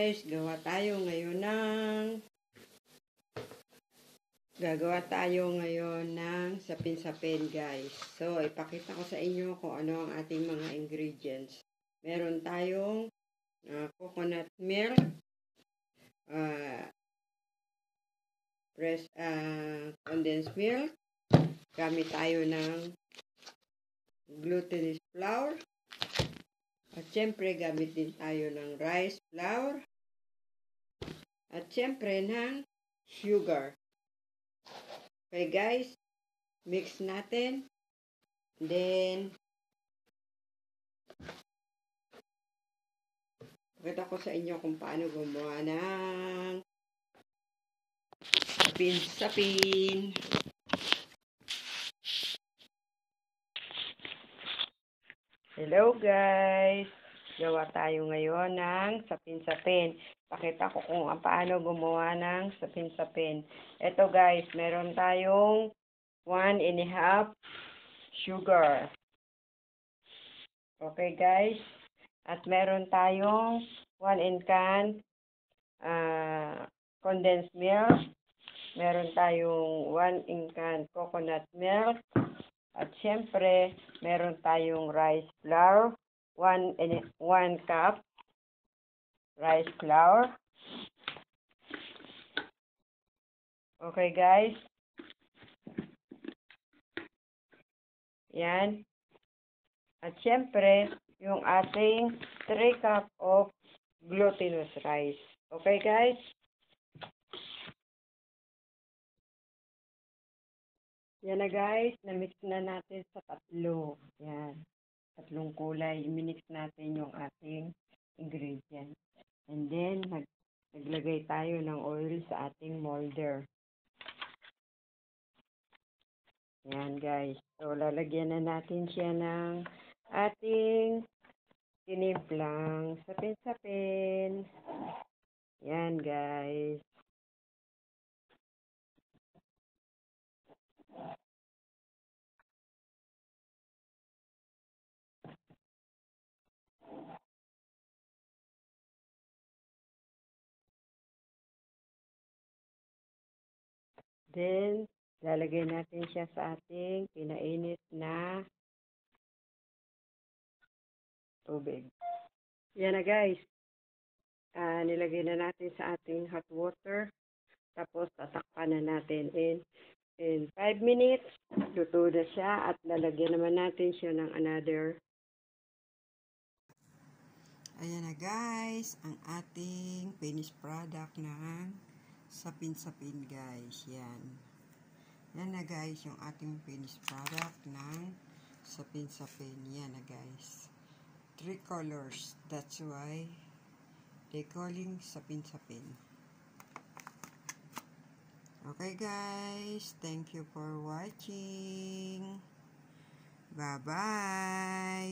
guys, gagawa tayo ngayon ng sapin-sapin guys. So, ipakita ko sa inyo kung ano ang ating mga ingredients. Meron tayong coconut milk, condensed milk, gamit tayo ng glutinous flour, at syempre gamit din tayo ng rice flour, at syempre ng sugar. Okay guys, mix natin. Then, pakita ko sa inyo kung paano gumawa ng sapin-sapin. Hello guys! Gawa tayo ngayon ng sapin-sapin. Pakita ko kung paano gumawa ng sapin-sapin. Ito guys, meron tayong 1½ sugar. Okay guys? At meron tayong 1 can condensed milk. Meron tayong 1 can coconut milk. At syempre, meron tayong rice flour. 1 cup rice flour. Okay guys? Yan. At syempre, yung ating 3 cup of glutinous rice. Okay guys? Yan na guys, na-mix na natin sa tatlo. Yan. Tatlong kulay, i-mix natin yung ating ingredients. And then, naglagay tayo ng oil sa ating molder. Yan guys. So, lalagyan na natin siya ng ating tinimplang sapin-sapin. Yan guys. Then, lalagay natin siya sa ating pinainit na tubig. Yan na guys. Nilagay na natin sa ating hot water. Tapos, tatakpan na natin in 5 minutes. Luto na siya at lalagyan naman natin siya ng another. Ayan na guys, ang ating finished product ng sapin-sapin guys. Yan. Yan na guys, yung ating finished product ng sapin-sapin. Yan na guys. 3 colors. That's why they calling sapin-sapin. Okay guys, thank you for watching. Bye-bye.